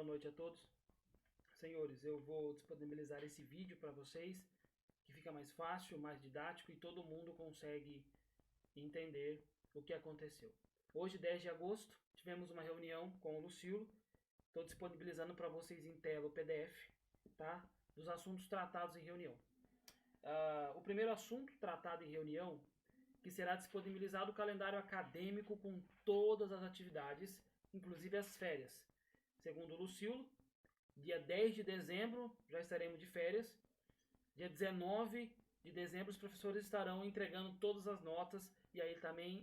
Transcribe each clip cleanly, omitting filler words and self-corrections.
Boa noite a todos. Senhores, eu vou disponibilizar esse vídeo para vocês, que fica mais fácil, mais didático e todo mundo consegue entender o que aconteceu. Hoje, 10 de agosto, tivemos uma reunião com o Lucilo. Estou disponibilizando para vocês em tela o PDF, tá? Dos assuntos tratados em reunião. O primeiro assunto tratado em reunião, que será disponibilizado o calendário acadêmico com todas as atividades, inclusive as férias. Segundo o Lucilo, dia 10 de dezembro já estaremos de férias. Dia 19 de dezembro os professores estarão entregando todas as notas e aí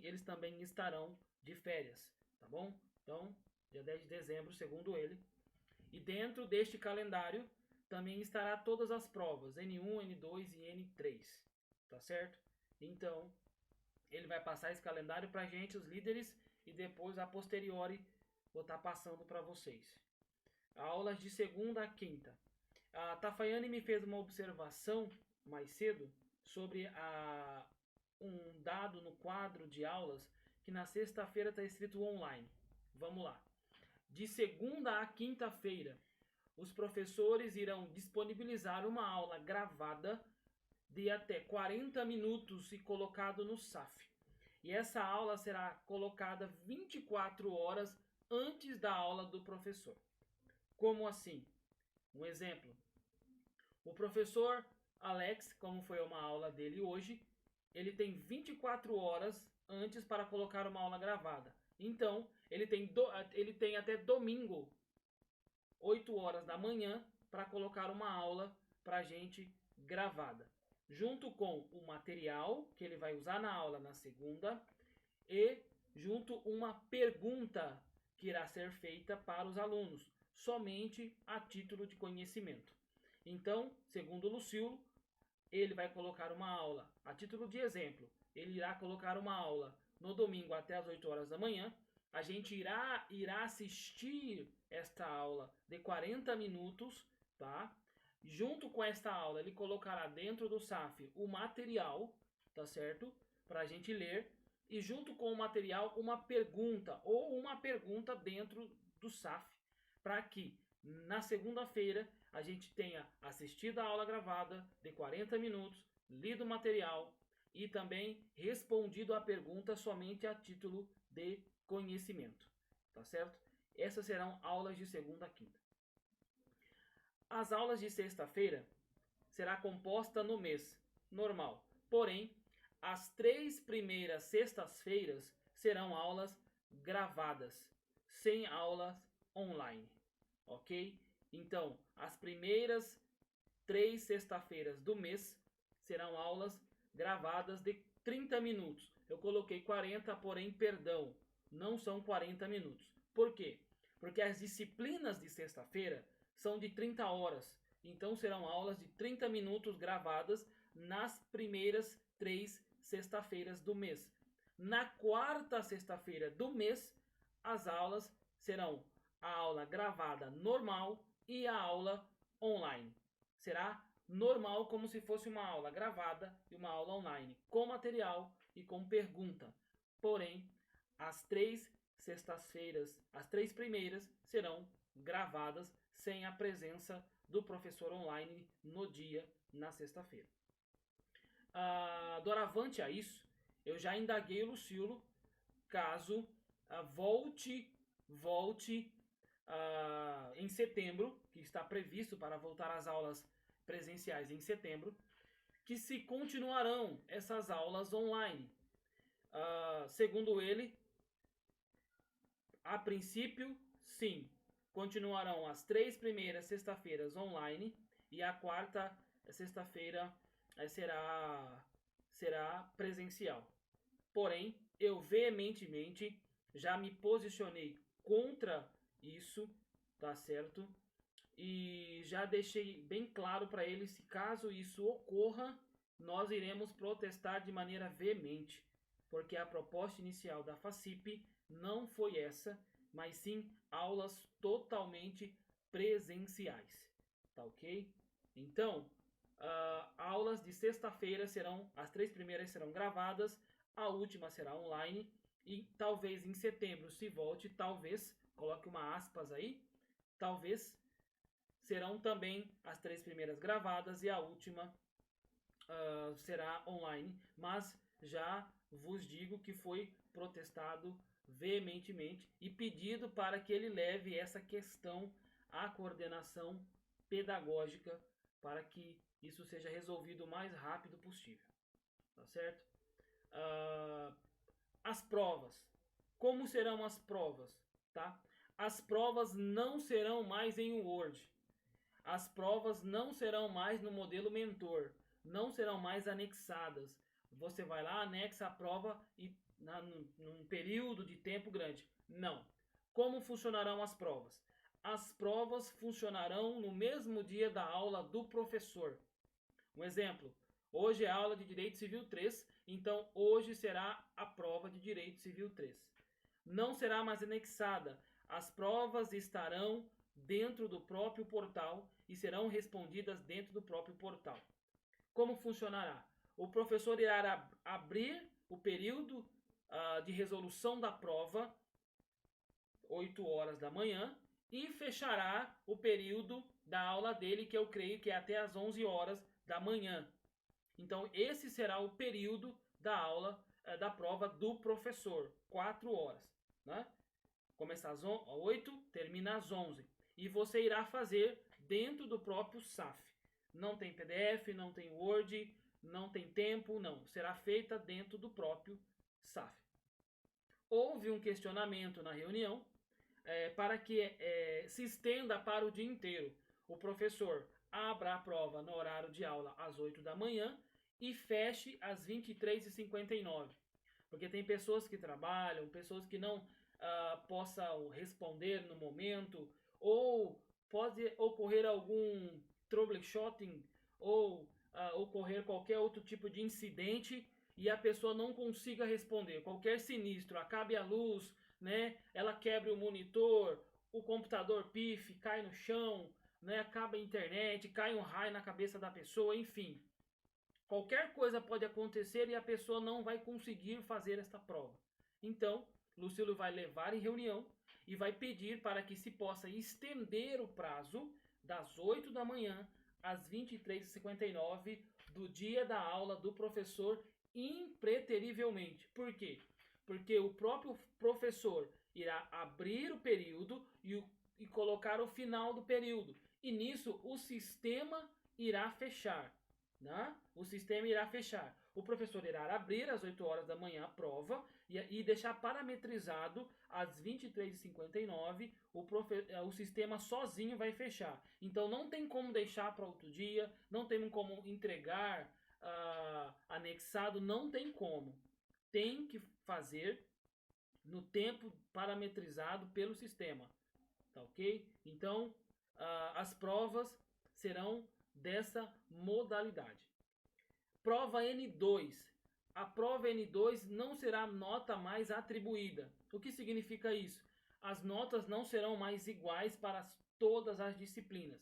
eles também estarão de férias, tá bom? Então, dia 10 de dezembro, segundo ele. E dentro deste calendário também estará todas as provas, N1, N2 e N3, tá certo? Então, ele vai passar esse calendário para a gente, os líderes, e depois, a posteriori, vou estar passando para vocês. Aulas de segunda a quinta. A Tafayane me fez uma observação mais cedo sobre um dado no quadro de aulas que na sexta-feira está escrito online. Vamos lá. De segunda a quinta-feira, os professores irão disponibilizar uma aula gravada de até 40 minutos e colocado no SAF. E essa aula será colocada 24 horas antes da aula do professor. Como assim? Um exemplo. O professor Alex, como foi uma aula dele hoje, ele tem 24 horas antes para colocar uma aula gravada. Então, ele tem até domingo, 8 horas da manhã, para colocar uma aula para a gente gravada. Junto com o material que ele vai usar na aula na segunda e junto uma pergunta que irá ser feita para os alunos, somente a título de conhecimento. Então, segundo o Lucilo, ele vai colocar uma aula, a título de exemplo, ele irá colocar uma aula no domingo até as 8 horas da manhã, a gente irá assistir esta aula de 40 minutos, tá? Junto com esta aula, ele colocará dentro do SAF o material, tá certo? Para a gente ler. E junto com o material, uma pergunta ou uma pergunta dentro do SAF, para que na segunda-feira a gente tenha assistido a aula gravada de 40 minutos, lido o material e também respondido a pergunta somente a título de conhecimento, tá certo? Essas serão aulas de segunda a quinta. As aulas de sexta-feira será composta no mês normal, porém, as 3 primeiras sextas-feiras serão aulas gravadas, sem aulas online, ok? Então, as primeiras 3 sexta-feiras do mês serão aulas gravadas de 30 minutos. Eu coloquei 40, porém, perdão, não são 40 minutos. Por quê? Porque as disciplinas de sexta-feira são de 30 horas. Então, serão aulas de 30 minutos gravadas nas primeiras 3 sexta-feiras do mês. Na quarta sexta-feira do mês, as aulas serão a aula gravada normal e a aula online. Será normal, como se fosse uma aula gravada e uma aula online, com material e com pergunta. Porém, as 3 sextas-feiras, as 3 primeiras, serão gravadas sem a presença do professor online no dia, na sexta-feira. Doravante a isso, eu já indaguei o Lucilo, caso volte em setembro, que está previsto para voltar às aulas presenciais em setembro, que se continuarão essas aulas online. Segundo ele, a princípio, sim, continuarão as 3 primeiras sexta-feiras online e a quarta sexta-feira será presencial. Porém, eu veementemente já me posicionei contra isso, tá certo? E já deixei bem claro para ele, se caso isso ocorra, nós iremos protestar de maneira veemente, porque a proposta inicial da FACIP não foi essa, mas sim aulas totalmente presenciais, tá ok? Então, aulas de sexta-feira serão, as 3 primeiras serão gravadas, a última será online e talvez em setembro se volte, talvez, coloque uma aspas aí, talvez serão também as 3 primeiras gravadas e a última será online, mas já vos digo que foi protestado veementemente e pedido para que ele leve essa questão à coordenação pedagógica para que isso seja resolvido o mais rápido possível, tá certo? As provas. Como serão as provas, tá? As provas não serão mais em Word. As provas não serão mais no modelo mentor, não serão mais anexadas. Você vai lá, anexa a prova e num período de tempo grande. Não. Como funcionarão as provas? As provas funcionarão no mesmo dia da aula do professor. Um exemplo, hoje é a aula de Direito Civil 3, então hoje será a prova de Direito Civil 3. Não será mais anexada. As provas estarão dentro do próprio portal e serão respondidas dentro do próprio portal. Como funcionará? O professor irá abrir o período de resolução da prova, 8 horas da manhã, e fechará o período da aula dele, que eu creio que é até às 11 horas da manhã. Então, esse será o período da aula, da prova do professor, 4 horas. Né? Começa às 8, termina às 11. E você irá fazer dentro do próprio SAF. Não tem PDF, não tem Word, não tem tempo, não. Será feita dentro do próprio SAF. Houve um questionamento na reunião para que se estenda para o dia inteiro. O professor abra a prova no horário de aula às 8 da manhã e feche às 23h59. Porque tem pessoas que trabalham, pessoas que não possam responder no momento, ou pode ocorrer algum troubleshooting, ou ocorrer qualquer outro tipo de incidente e a pessoa não consiga responder. Qualquer sinistro, acabe a luz, né? Ela quebre o monitor, o computador pife, cai no chão, né? Acaba a internet, cai um raio na cabeça da pessoa, enfim. Qualquer coisa pode acontecer e a pessoa não vai conseguir fazer esta prova. Então, Lucílio vai levar em reunião e vai pedir para que se possa estender o prazo das 8 da manhã às 23h59 do dia da aula do professor impreterivelmente. Por quê? Porque o próprio professor irá abrir o período e colocar o final do período. E nisso o sistema irá fechar. Né? O sistema irá fechar. O professor irá abrir às 8 horas da manhã a prova e deixar parametrizado às 23h59. O sistema sozinho vai fechar. Então não tem como deixar para outro dia, não tem como entregar anexado, não tem como. Tem que fazer no tempo parametrizado pelo sistema. Tá ok? Então as provas serão dessa modalidade. Prova N2. A prova N2 não será nota mais atribuída. O que significa isso? As notas não serão mais iguais para todas as disciplinas.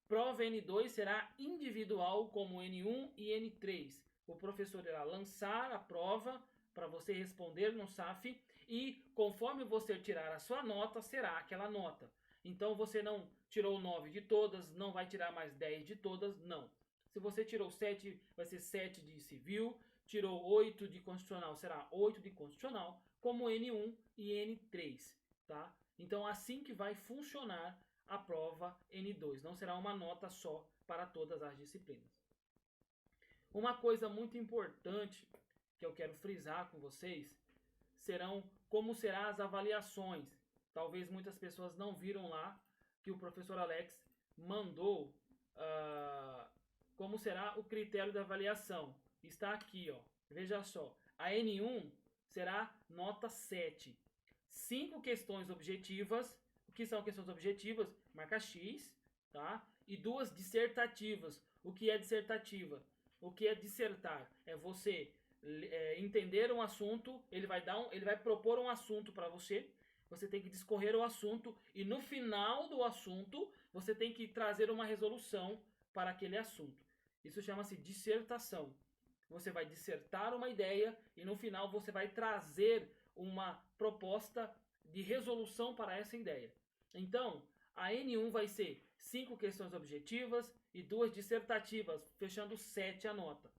Prova N2 será individual como N1 e N3. O professor irá lançar a prova para você responder no SAF e conforme você tirar a sua nota, será aquela nota. Então você não tirou 9 de todas, não vai tirar mais 10 de todas, não. Se você tirou 7, vai ser 7 de civil, tirou 8 de constitucional, será 8 de constitucional, como N1 e N3, tá? Então assim que vai funcionar a prova N2, não será uma nota só para todas as disciplinas. Uma coisa muito importante que eu quero frisar com vocês serão como serão as avaliações. Talvez muitas pessoas não viram lá que o professor Alex mandou como será o critério de avaliação. Está aqui, ó. Veja só. A N1 será nota 7. 5 questões objetivas. O que são questões objetivas? Marca X, tá? E 2 dissertativas. O que é dissertativa? O que é dissertar? É você entender um assunto, ele vai propor um assunto para você, você tem que discorrer o assunto e no final do assunto você tem que trazer uma resolução para aquele assunto. Isso chama-se dissertação. Você vai dissertar uma ideia e no final você vai trazer uma proposta de resolução para essa ideia. Então, A N1 vai ser 5 questões objetivas e 2 dissertativas, fechando 7 a nota.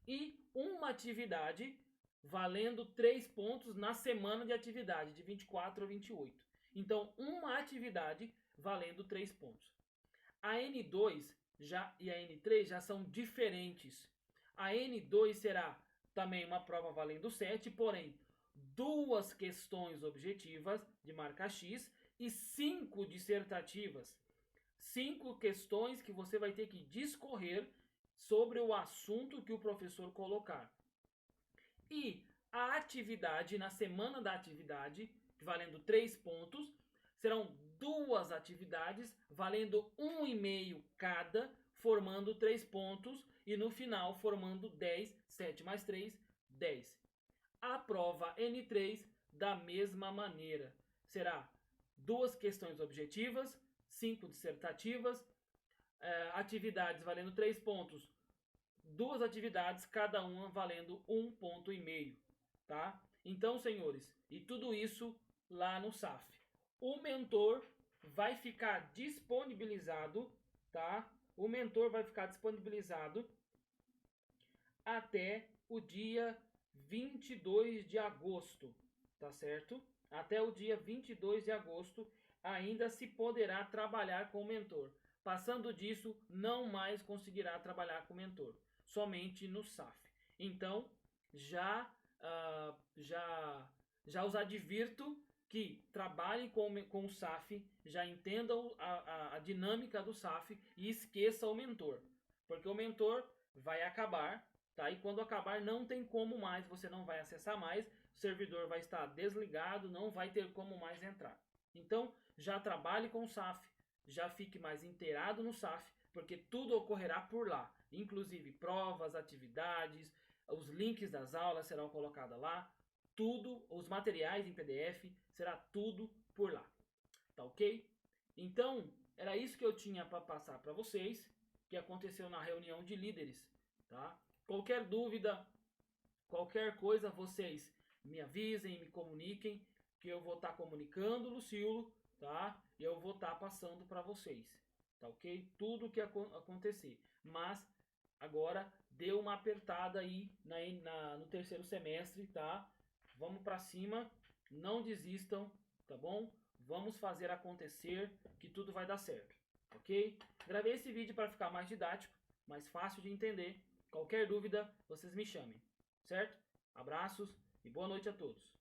E uma atividade valendo 3 pontos na semana de atividade, de 24 a 28. Então, uma atividade valendo 3 pontos. A N2 e a N3 já são diferentes. A N2 será também uma prova valendo 7, porém, 2 questões objetivas de marca X e 5 dissertativas. 5 questões que você vai ter que discorrer sobre o assunto que o professor colocar. E a atividade, na semana da atividade, valendo 3 pontos, serão 2 atividades, valendo 1,5 cada, formando 3 pontos, e no final formando 10, 7 mais 3, 10. A prova N3, da mesma maneira, será 2 questões objetivas, 5 dissertativas, atividades valendo 3 pontos, 2 atividades, cada uma valendo 1,5 ponto, tá? Então, senhores, e tudo isso lá no SAF. O mentor vai ficar disponibilizado, tá? O mentor vai ficar disponibilizado até o dia 22 de agosto, tá certo? Até o dia 22 de agosto ainda se poderá trabalhar com o mentor. Passando disso, não mais conseguirá trabalhar com o mentor, somente no SAF. Então, já os advirto que trabalhem com o SAF, já entendam a dinâmica do SAF e esqueça o mentor, porque o mentor vai acabar, tá? E quando acabar não tem como mais, você não vai acessar mais, o servidor vai estar desligado, não vai ter como mais entrar. Então, já trabalhe com o SAF, já fique mais inteirado no SAF, porque tudo ocorrerá por lá, inclusive provas, atividades, os links das aulas serão colocados lá, tudo, os materiais em PDF, será tudo por lá, tá ok? Então, era isso que eu tinha para passar para vocês, que aconteceu na reunião de líderes, tá? Qualquer dúvida, qualquer coisa, vocês me avisem, me comuniquem, que eu vou estar comunicando, Lucilo, tá? E eu vou estar passando para vocês, tá ok? Tudo que acontecer. Mas agora deu uma apertada aí no terceiro semestre, tá? Vamos para cima, não desistam, tá bom? Vamos fazer acontecer, que tudo vai dar certo, ok? Gravei esse vídeo para ficar mais didático, mais fácil de entender. Qualquer dúvida, vocês me chamem, certo? Abraços e boa noite a todos.